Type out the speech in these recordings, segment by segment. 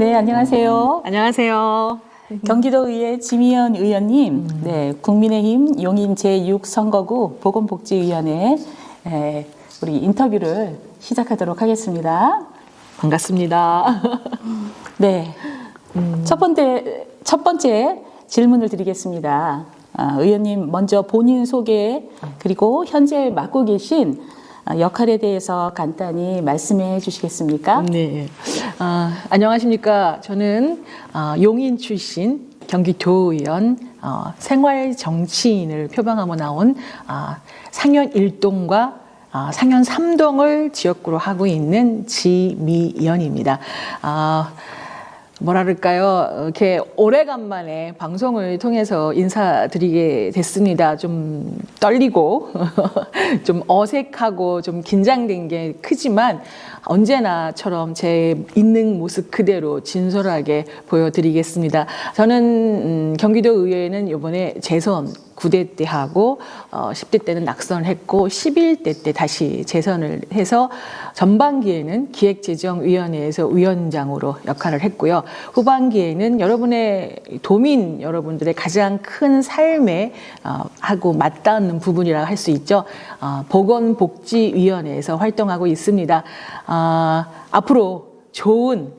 네, 안녕하세요. 안녕하세요. 경기도의회 지미연 의원님, 네, 국민의힘 용인 제6선거구 보건복지위원회 우리 인터뷰를 시작하도록 하겠습니다. 반갑습니다. 네, 첫 번째 질문을 드리겠습니다. 의원님, 먼저 본인 소개 그리고 현재 맡고 계신 역할에 대해서 간단히 말씀해 주시겠습니까? 네. 안녕하십니까. 저는 용인 출신 경기도의원 생활 정치인을 표방하고 나온 상현 1동과 상현 3동을 지역구로 하고 있는 지미연입니다. 뭐랄까요, 이렇게 오래간만에 방송을 통해서 인사드리게 됐습니다. 좀 떨리고, 좀 어색하고, 좀 긴장된 게 크지만, 언제나처럼 제 있는 모습 그대로 진솔하게 보여드리겠습니다. 저는 경기도 의회는 이번에 재선 9대 때 하고 10대 때는 낙선을 했고 11대 때 다시 재선을 해서 전반기에는 기획재정위원회에서 위원장으로 역할을 했고요. 후반기에는 여러분의 도민 여러분들의 가장 큰 삶에 하고 맞닿는 부분이라고 할 수 있죠. 보건복지위원회에서 활동하고 있습니다. 앞으로 좋은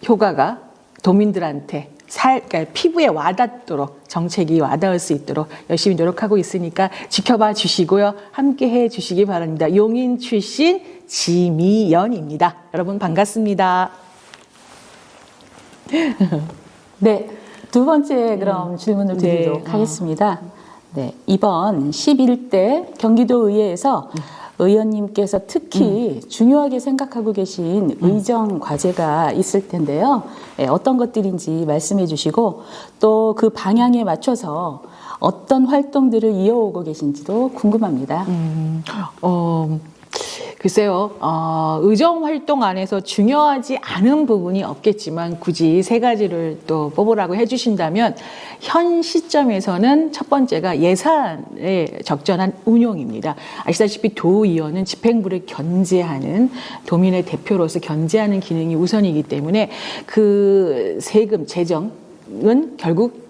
효과가 도민들한테 그러니까 피부에 와닿도록 정책이 와닿을 수 있도록 열심히 노력하고 있으니까 지켜봐 주시고요. 함께 해 주시기 바랍니다. 용인 출신 지미연입니다. 여러분 반갑습니다. 네, 두 번째 그럼 질문을 드리도록 하겠습니다. 네, 이번 11대 경기도의회에서 의원님께서 특히 중요하게 생각하고 계신 의정 과제가 있을 텐데요. 네, 어떤 것들인지 말씀해 주시고 또 그 방향에 맞춰서 어떤 활동들을 이어오고 계신지도 궁금합니다. 글쎄요, 의정 활동 안에서 중요하지 않은 부분이 없겠지만 굳이 세 가지를 또 뽑으라고 해주신다면 현 시점에서는 첫 번째가 예산의 적절한 운용입니다. 아시다시피 도의원은 집행부를 견제하는 도민의 대표로서 견제하는 기능이 우선이기 때문에 그 세금, 재정은 결국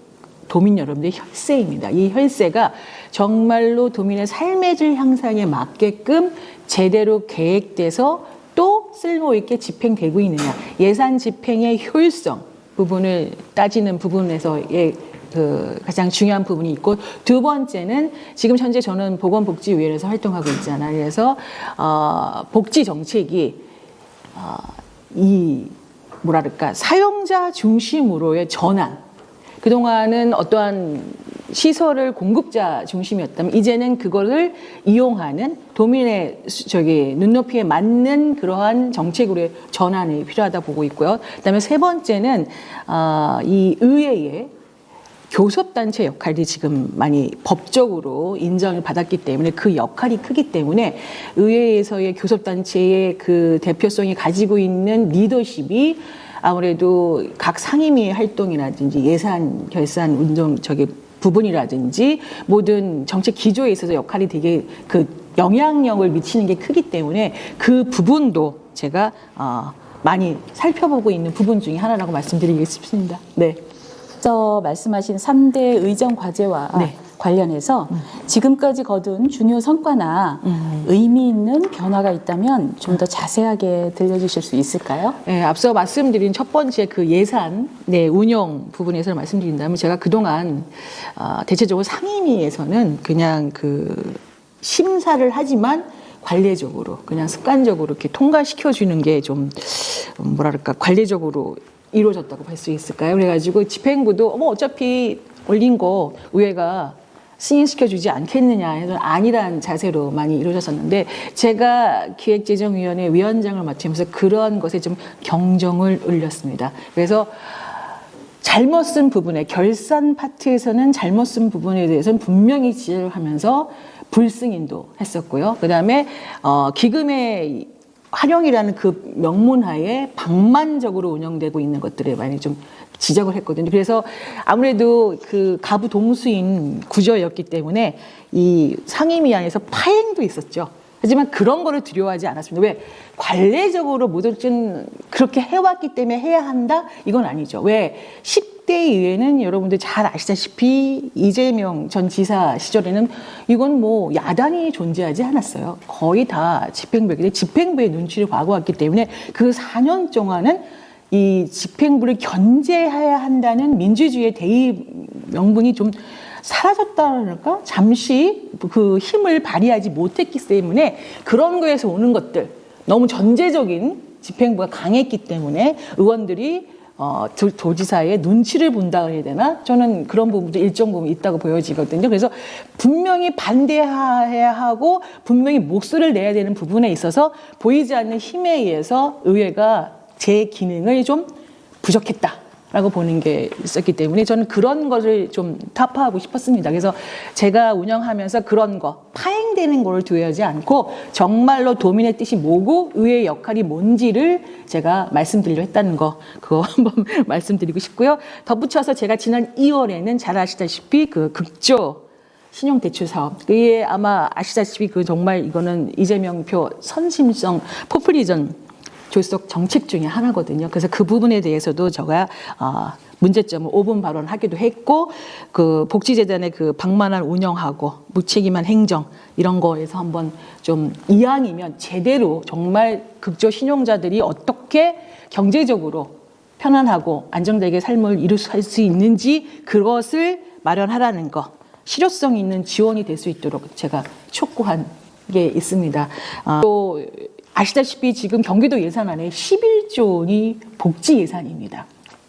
도민 여러분들의 혈세입니다. 이 혈세가 정말로 도민의 삶의 질 향상에 맞게끔 제대로 계획돼서 또 쓸모있게 집행되고 있느냐. 예산 집행의 효율성 부분을 따지는 부분에서의 그 가장 중요한 부분이 있고, 두 번째는 지금 현재 저는 보건복지위원회에서 활동하고 있잖아요. 그래서 복지 정책이 뭐랄까 사용자 중심으로의 전환. 그동안은 어떠한 시설을 공급자 중심이었다면 이제는 그거를 이용하는 도민의 눈높이에 맞는 그러한 정책으로의 전환이 필요하다 보고 있고요. 그다음에 세 번째는 이 의회의 교섭단체 역할이 지금 많이 법적으로 인정을 받았기 때문에 그 역할이 크기 때문에 의회에서의 교섭단체의 그 대표성이 가지고 있는 리더십이 아무래도 각 상임위 활동이라든지 예산 결산 운동 부분이라든지 모든 정책 기조에 있어서 역할이 되게 그 영향력을 미치는 게 크기 때문에 그 부분도 제가 많이 살펴보고 있는 부분 중에 하나라고 말씀드리겠습니다. 네. 먼저 말씀하신 3대 의정 과제와 관련해서 지금까지 거둔 중요 성과나 의미 있는 변화가 있다면 좀 더 자세하게 들려주실 수 있을까요? 네, 앞서 말씀드린 첫 번째 그 예산 운영 부분에서 말씀드린다면 제가 그동안 대체적으로 상임위에서는 그냥 그 심사를 하지만 관례적으로 그냥 습관적으로 이렇게 통과시켜주는 게 좀 뭐랄까 관례적으로 이루어졌다고 할 수 있을까요? 그래가지고 집행부도 어차피 올린 거 의회가 승인시켜주지 않겠느냐 해서 아니란 자세로 많이 이루어졌었는데 제가 기획재정위원회 위원장을 맡으면서 그런 것에 좀 경정을 울렸습니다. 그래서 잘못 쓴 부분에 결산 파트에서는 잘못 쓴 부분에 대해서는 분명히 지적을 하면서 불승인도 했었고요. 그다음에 기금의 활용이라는 그 명문하에 방만적으로 운영되고 있는 것들에 많이 좀 지적을 했거든요. 그래서 아무래도 그 가부동수인 구조였기 때문에 이 상임위 안에서 파행도 있었죠. 하지만 그런 거를 두려워하지 않았습니다. 왜? 관례적으로 모든 그렇게 해왔기 때문에 해야 한다? 이건 아니죠. 왜? 10대 이후에는 여러분들 잘 아시다시피 이재명 전 지사 시절에는 이건 뭐 야당이 존재하지 않았어요. 거의 다 집행부의 눈치를 봐고 왔기 때문에 그 4년 동안은 이 집행부를 견제해야 한다는 민주주의의 대의 명분이 좀 사라졌다랄까? 잠시 그 힘을 발휘하지 못했기 때문에 그런 거에서 오는 것들, 너무 전제적인 집행부가 강했기 때문에 의원들이 도지사의 눈치를 본다 해야 되나? 저는 그런 부분도 일정 부분 있다고 보여지거든요. 그래서 분명히 반대해야 하고 분명히 목소리를 내야 되는 부분에 있어서 보이지 않는 힘에 의해서 의회가 제 기능을 좀 부족했다라고 보는 게 있었기 때문에 저는 그런 것을 좀 타파하고 싶었습니다. 그래서 제가 운영하면서 그런 거 파행되는 거를 두어야지 않고 정말로 도민의 뜻이 뭐고 의회의 역할이 뭔지를 제가 말씀드리려 했다는 거 그거 한번 말씀드리고 싶고요. 덧붙여서 제가 지난 2월에는 잘 아시다시피 그 극조 신용대출 사업. 그게 아마 아시다시피 그 정말 이거는 이재명 표 선심성 포퓰리즘 졸속 정책 중에 하나거든요. 그래서 그 부분에 대해서도 제가 문제점을 5분 발언하기도 했고 그 복지재단의 그 방만한 운영하고 무책임한 행정 이런 거에서 한번 좀 이왕이면 제대로 정말 극조 신용자들이 어떻게 경제적으로 편안하고 안정되게 삶을 이룰 수 있는지 그것을 마련하라는 거 실효성 있는 지원이 될 수 있도록 제가 촉구한 게 있습니다. 또 아시다시피 지금 경기도 예산안에 11조 원이 복지 예산입니다.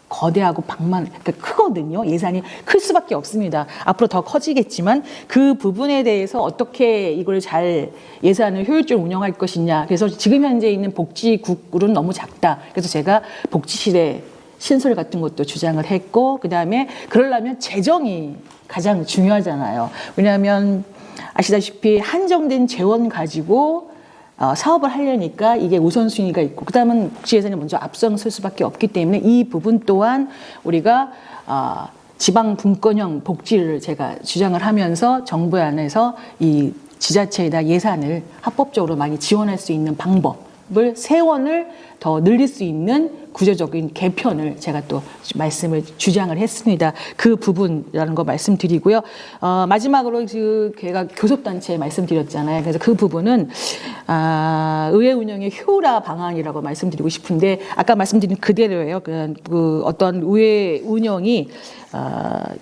거대하고 그러니까 크거든요. 예산이 클 수밖에 없습니다. 앞으로 더 커지겠지만 그 부분에 대해서 어떻게 이걸 잘 예산을 효율적으로 운영할 것이냐. 그래서 지금 현재 있는 복지국으로는 너무 작다. 그래서 제가 복지실에 신설 같은 것도 주장을 했고 그다음에 그러려면 재정이 가장 중요하잖아요. 왜냐하면 아시다시피 한정된 재원 가지고 사업을 하려니까 이게 우선순위가 있고 그다음은 복지예산이 먼저 앞서설 수밖에 없기 때문에 이 부분 또한 우리가 지방 분권형 복지를 제가 주장을 하면서 정부 안에서 이 지자체에다 예산을 합법적으로 많이 지원할 수 있는 방법을 세원을 더 늘릴 수 있는 구조적인 개편을 제가 또 말씀을 주장을 했습니다. 그 부분이라는 거 말씀드리고요. 마지막으로 제가 교섭단체 말씀드렸잖아요. 그래서 그 부분은 의회 운영의 효율화 방안이라고 말씀드리고 싶은데 아까 말씀드린 그대로예요. 그 어떤 의회 운영이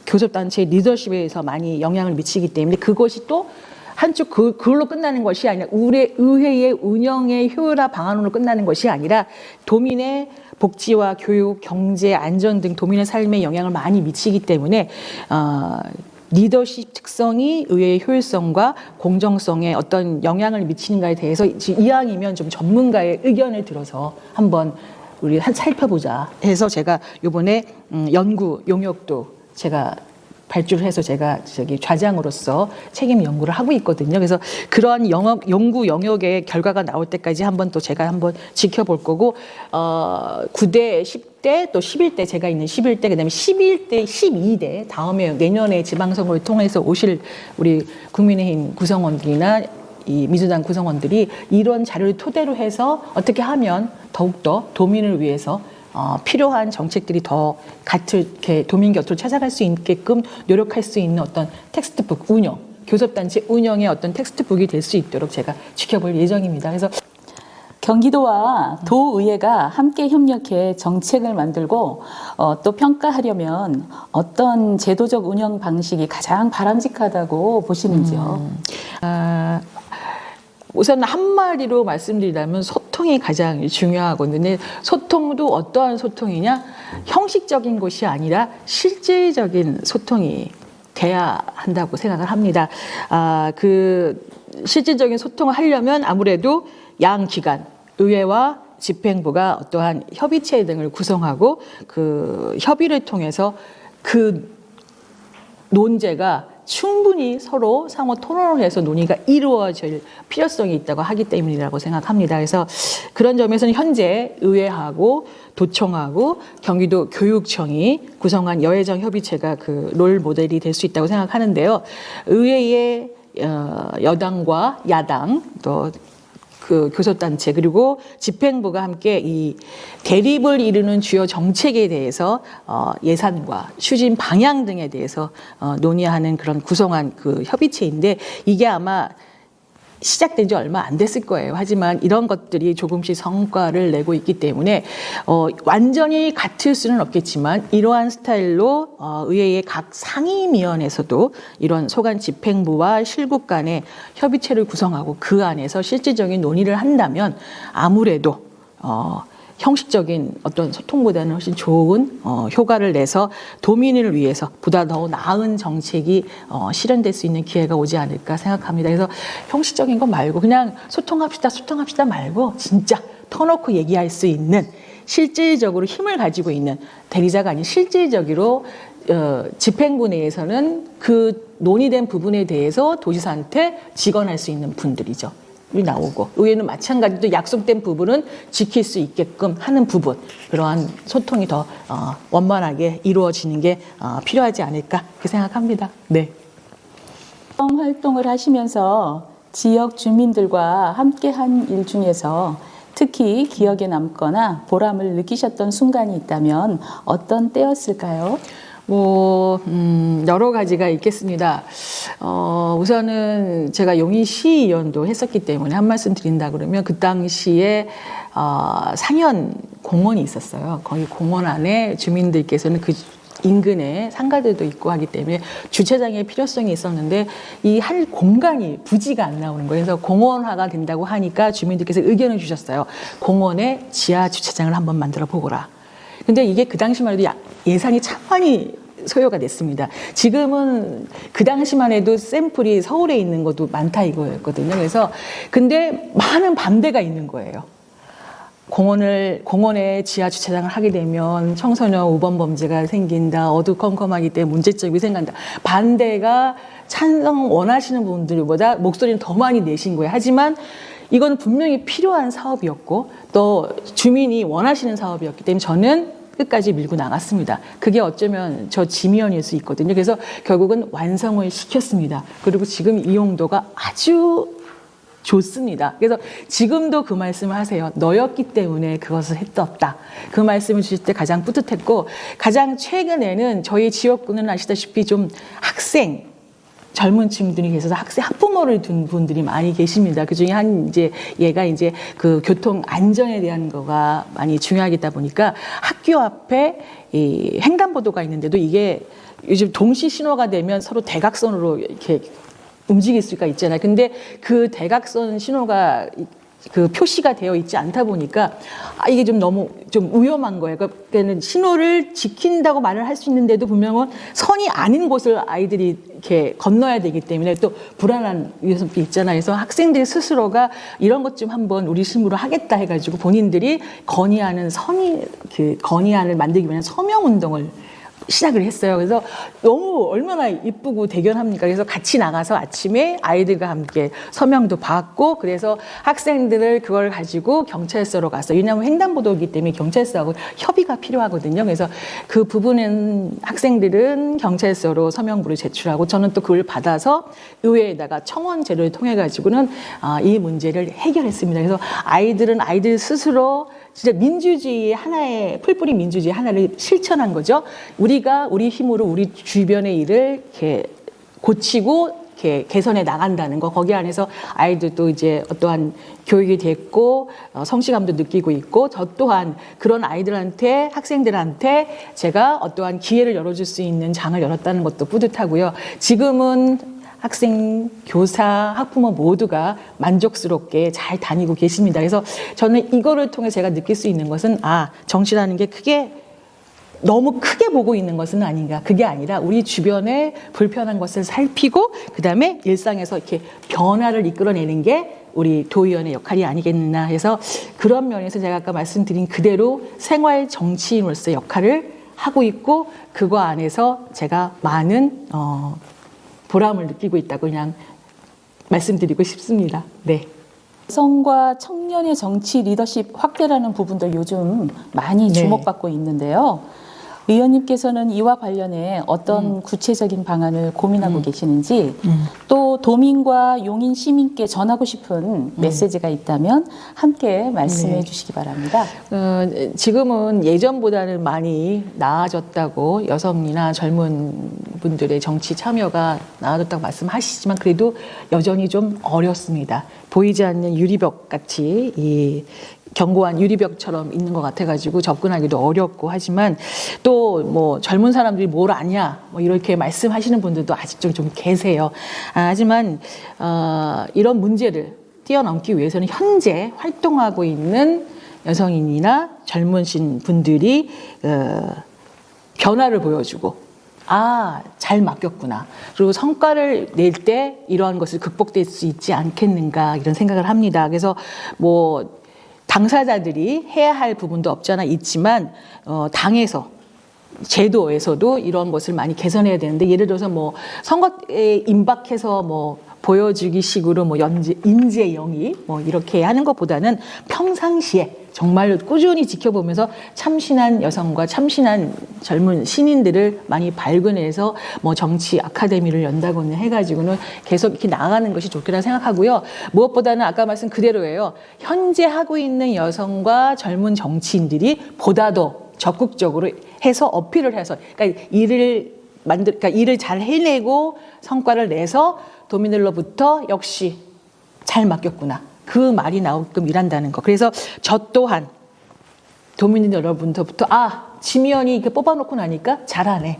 교섭단체 리더십에서 많이 영향을 미치기 때문에 그것이 또 한쪽 그걸로 끝나는 것이 아니라 의회의 운영의 효율화 방안으로 끝나는 것이 아니라 도민의 복지와 교육, 경제, 안전 등 도민의 삶에 영향을 많이 미치기 때문에 리더십 특성이 의회의 효율성과 공정성에 어떤 영향을 미치는가에 대해서 이왕이면 좀 전문가의 의견을 들어서 한번 우리 살펴보자 해서 제가 이번에 연구 용역도 제가 발주를 해서 제가 좌장으로서 책임 연구를 하고 있거든요. 그래서 그러한 연구 영역의 결과가 나올 때까지 한번 또 제가 한번 지켜볼 거고 9대, 10대, 또 11대 제가 있는 11대, 그다음에 11대, 12대 다음에 내년에 지방선거를 통해서 오실 우리 국민의힘 구성원들이나 이 민주당 구성원들이 이런 자료를 토대로 해서 어떻게 하면 더욱더 도민을 위해서 필요한 정책들이 더 도민 곁으로 찾아갈 수 있게끔 노력할 수 있는 어떤 텍스트북 운영, 교섭단체 운영의 어떤 텍스트북이 될 수 있도록 제가 지켜볼 예정입니다. 그래서 경기도와 도의회가 함께 협력해 정책을 만들고 또 평가하려면 어떤 제도적 운영 방식이 가장 바람직하다고 보시는지요? 우선 한마디로 말씀드리자면 소통이 가장 중요하거든요. 소통도 어떠한 소통이냐? 형식적인 것이 아니라 실질적인 소통이 돼야 한다고 생각을 합니다. 그 실질적인 소통을 하려면 아무래도 양 기관, 의회와 집행부가 어떠한 협의체 등을 구성하고 그 협의를 통해서 그 논제가 충분히 서로 상호 토론을 해서 논의가 이루어질 필요성이 있다고 하기 때문이라고 생각합니다. 그래서 그런 점에서는 현재 의회하고 도청하고 경기도 교육청이 구성한 여회정 협의체가 그 롤 모델이 될 수 있다고 생각하는데요. 의회의 여당과 야당 또 그 교섭단체 그리고 집행부가 함께 이 대립을 이루는 주요 정책에 대해서 예산과 추진 방향 등에 대해서 논의하는 그런 구성한 그 협의체인데 이게 아마 시작된 지 얼마 안 됐을 거예요. 하지만 이런 것들이 조금씩 성과를 내고 있기 때문에 완전히 같을 수는 없겠지만 이러한 스타일로 의회의 각 상임위원회에서도 이런 소관 집행부와 실국 간의 협의체를 구성하고 그 안에서 실질적인 논의를 한다면 아무래도 형식적인 어떤 소통보다는 훨씬 좋은 효과를 내서 도민을 위해서 보다 더 나은 정책이 실현될 수 있는 기회가 오지 않을까 생각합니다. 그래서 형식적인 것 말고 그냥 소통합시다 말고 진짜 터놓고 얘기할 수 있는 실질적으로 힘을 가지고 있는 대리자가 아닌 실질적으로 집행부 내에서는 그 논의된 부분에 대해서 도지사한테 직언할 수 있는 분들이죠. 나오고 의회는 마찬가지로 약속된 부분은 지킬 수 있게끔 하는 부분 그러한 소통이 더 원만하게 이루어지는 게 필요하지 않을까 그렇게 생각합니다. 네. 활동을 하시면서 지역 주민들과 함께한 일 중에서 특히 기억에 남거나 보람을 느끼셨던 순간이 있다면 어떤 때였을까요? 여러 가지가 있겠습니다. 우선은 제가 용인시의원도 했었기 때문에 한 말씀 드린다 그러면 그 당시에 상현 공원이 있었어요. 거기 공원 안에 주민들께서는 그 인근에 상가들도 있고 하기 때문에 주차장의 필요성이 있었는데 이 할 공간이 부지가 안 나오는 거예요. 그래서 공원화가 된다고 하니까 주민들께서 의견을 주셨어요. 공원에 지하 주차장을 한번 만들어 보거라. 근데 이게 그 당시만 해도 예산이 참 많이 소요가 됐습니다. 지금은 그 당시만 해도 샘플이 서울에 있는 것도 많다 이거였거든요. 그래서 근데 많은 반대가 있는 거예요. 공원에 지하 주차장을 하게 되면 청소년 우번 범죄가 생긴다. 어두컴컴하기 때문에 문제점이 생긴다. 반대가 찬성 원하시는 분들보다 목소리는 더 많이 내신 거예요. 하지만 이건 분명히 필요한 사업이었고 또 주민이 원하시는 사업이었기 때문에 저는 끝까지 밀고 나갔습니다. 그게 어쩌면 저 지미언일 수 있거든요. 그래서 결국은 완성을 시켰습니다. 그리고 지금 이용도가 아주 좋습니다. 그래서 지금도 그 말씀을 하세요. 너였기 때문에 그것을 했었다. 그 말씀을 주실 때 가장 뿌듯했고 가장 최근에는 저희 지역구는 아시다시피 좀 젊은 층들이 계셔서 학부모를 둔 분들이 많이 계십니다. 그 중에 얘가 그 교통 안전에 대한 거가 많이 중요하겠다 보니까 학교 앞에 이 횡단보도가 있는데도 이게 요즘 동시 신호가 되면 서로 대각선으로 이렇게 움직일 수가 있잖아요. 근데 그 대각선 신호가 그 표시가 되어 있지 않다 보니까 이게 좀 너무 좀 위험한 거예요. 그러니까는 신호를 지킨다고 말을 할 수 있는데도 분명은 선이 아닌 곳을 아이들이 이렇게 건너야 되기 때문에 또 불안한 위험성이 있잖아요. 그래서 학생들 스스로가 이런 것 좀 한번 우리 실무로 하겠다 해가지고 본인들이 건의안을 만들기 위한 서명 운동을 시작을 했어요. 그래서 너무 얼마나 이쁘고 대견합니까? 그래서 같이 나가서 아침에 아이들과 함께 서명도 받고 그래서 학생들을 그걸 가지고 경찰서로 갔어요. 왜냐하면 횡단보도이기 때문에 경찰서하고 협의가 필요하거든요. 그래서 그 부분은 학생들은 경찰서로 서명부를 제출하고 저는 또 그걸 받아서 의회에다가 청원제를 통해 가지고는 이 문제를 해결했습니다. 그래서 아이들은 아이들 스스로 진짜 민주주의의 하나의 풀뿌리 민주주의 하나를 실천한 거죠. 우리가 우리 힘으로 우리 주변의 일을 이렇게 고치고 이렇게 개선해 나간다는 거. 거기 안에서 아이들도 이제 어떠한 교육이 됐고 성취감도 느끼고 있고 저 또한 그런 아이들한테 학생들한테 제가 어떠한 기회를 열어줄 수 있는 장을 열었다는 것도 뿌듯하고요. 지금은 학생, 교사, 학부모 모두가 만족스럽게 잘 다니고 계십니다. 그래서 저는 이거를 통해 제가 느낄 수 있는 것은 정치라는 게 너무 크게 보고 있는 것은 아닌가. 그게 아니라 우리 주변에 불편한 것을 살피고 그다음에 일상에서 이렇게 변화를 이끌어내는 게 우리 도의원의 역할이 아니겠나 해서 그런 면에서 제가 아까 말씀드린 그대로 생활 정치인으로서의 역할을 하고 있고 그거 안에서 제가 많은 보람을 느끼고 있다고 그냥 말씀드리고 싶습니다. 네. 여성과 청년의 정치 리더십 확대라는 부분도 요즘 많이 주목받고 있는데요. 의원님께서는 이와 관련해 어떤 구체적인 방안을 고민하고 계시는지 또 도민과 용인 시민께 전하고 싶은 메시지가 있다면 함께 말씀해 주시기 바랍니다. 지금은 예전보다는 많이 나아졌다고 여성이나 젊은 분들의 정치 참여가 나아졌다고 말씀하시지만 그래도 여전히 좀 어렵습니다. 보이지 않는 유리벽 같이 이 견고한 유리벽처럼 있는 것 같아가지고 접근하기도 어렵고 하지만 또 뭐 젊은 사람들이 뭘 아냐 뭐 이렇게 말씀하시는 분들도 아직도 좀 계세요. 하지만 이런 문제를 뛰어넘기 위해서는 현재 활동하고 있는 여성인이나 젊으신 분들이 변화를 보여주고 잘 맡겼구나. 그리고 성과를 낼 때 이러한 것을 극복될 수 있지 않겠는가 이런 생각을 합니다. 그래서 뭐 당사자들이 해야 할 부분도 없잖아 있지만 당에서 제도에서도 이런 것을 많이 개선해야 되는데 예를 들어서 뭐 선거에 임박해서 뭐 보여주기 식으로 뭐 인재 영입 뭐 이렇게 하는 것보다는 평상시에 정말로 꾸준히 지켜보면서 참신한 여성과 참신한 젊은 신인들을 많이 발견해서 뭐 정치 아카데미를 연다거나 해가지고는 계속 이렇게 나아가는 것이 좋겠다 생각하고요. 무엇보다는 아까 말씀 그대로예요. 현재 하고 있는 여성과 젊은 정치인들이 보다 더 적극적으로 해서 어필을 해서 그러니까 일을 잘 해내고 성과를 내서 도민들로부터 역시 잘 맡겼구나. 그 말이 나오게끔 일한다는 거. 그래서 저 또한 도민 여러분들부터 지미연이 이렇게 뽑아놓고 나니까 잘하네.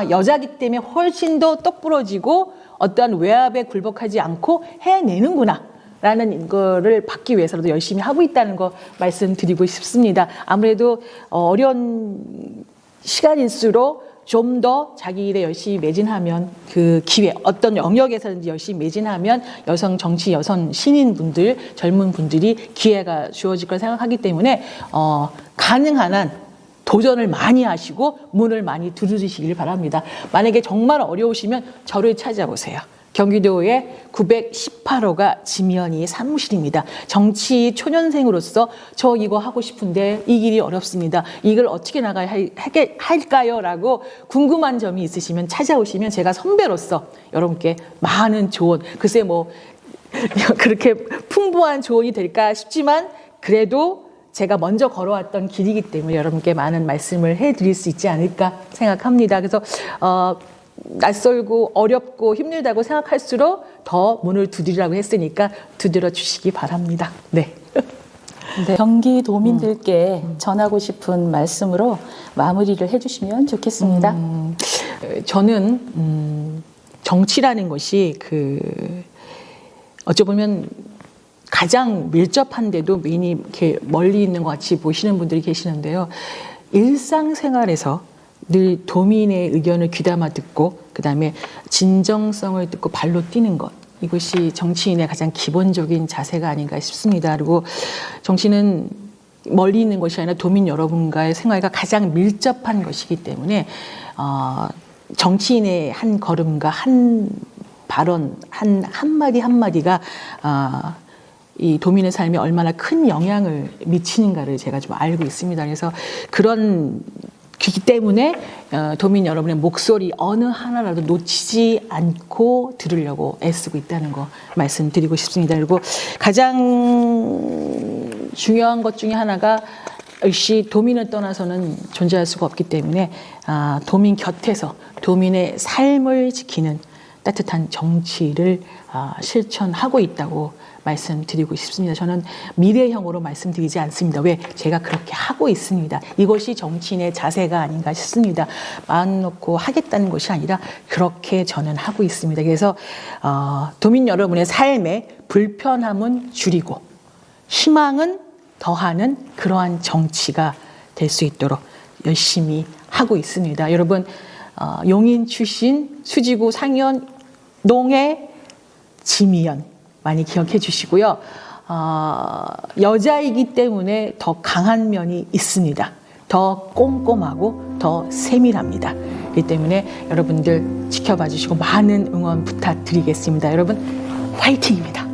여자기 때문에 훨씬 더 똑부러지고 어떠한 외압에 굴복하지 않고 해내는구나. 라는 거를 받기 위해서라도 열심히 하고 있다는 거 말씀드리고 싶습니다. 아무래도 어려운 시간일수록 좀 더 자기 일에 열심히 매진하면 그 기회, 어떤 영역에서든지 열심히 매진하면 여성 정치, 여성 신인분들, 젊은 분들이 기회가 주어질 걸 생각하기 때문에 가능한 한 도전을 많이 하시고 문을 많이 두드리시길 바랍니다. 만약에 정말 어려우시면 저를 찾아보세요. 경기도의 918호가 지미연이 사무실입니다. 정치 초년생으로서 저 이거 하고 싶은데 이 길이 어렵습니다. 이걸 어떻게 나가야 할까요? 라고 궁금한 점이 있으시면 찾아오시면 제가 선배로서 여러분께 많은 조언, 글쎄 뭐 그렇게 풍부한 조언이 될까 싶지만 그래도 제가 먼저 걸어왔던 길이기 때문에 여러분께 많은 말씀을 해드릴 수 있지 않을까 생각합니다. 그래서 낯설고 어렵고 힘들다고 생각할수록 더 문을 두드리라고 했으니까 두드려 주시기 바랍니다. 네. 네. 경기도민들께 전하고 싶은 말씀으로 마무리를 해주시면 좋겠습니다. 저는 정치라는 것이 어찌 보면 가장 밀접한데도 괜히 이렇게 멀리 있는 것 같이 보시는 분들이 계시는데요. 일상생활에서 늘 도민의 의견을 귀담아 듣고 그다음에 진정성을 듣고 발로 뛰는 것. 이것이 정치인의 가장 기본적인 자세가 아닌가 싶습니다. 그리고 정치는 멀리 있는 것이 아니라 도민 여러분과의 생활과 가장 밀접한 것이기 때문에 정치인의 한 걸음과 한 발언, 한마디 한마디가 이 도민의 삶에 얼마나 큰 영향을 미치는가를 제가 좀 알고 있습니다. 그래서 그런 그렇기 때문에 도민 여러분의 목소리 어느 하나라도 놓치지 않고 들으려고 애쓰고 있다는 거 말씀드리고 싶습니다. 그리고 가장 중요한 것 중에 하나가 역시 도민을 떠나서는 존재할 수가 없기 때문에 도민 곁에서 도민의 삶을 지키는 따뜻한 정치를 실천하고 있다고 말씀드리고 싶습니다. 저는 미래형으로 말씀드리지 않습니다. 왜? 제가 그렇게 하고 있습니다. 이것이 정치인의 자세가 아닌가 싶습니다. 마음 놓고 하겠다는 것이 아니라 그렇게 저는 하고 있습니다. 그래서 도민 여러분의 삶에 불편함은 줄이고 희망은 더하는 그러한 정치가 될 수 있도록 열심히 하고 있습니다. 여러분 용인 출신 수지구 상현 농의 지미연 많이 기억해 주시고요. 여자이기 때문에 더 강한 면이 있습니다. 더 꼼꼼하고 더 세밀합니다. 그렇기 때문에 여러분들 지켜봐 주시고 많은 응원 부탁드리겠습니다. 여러분 화이팅입니다.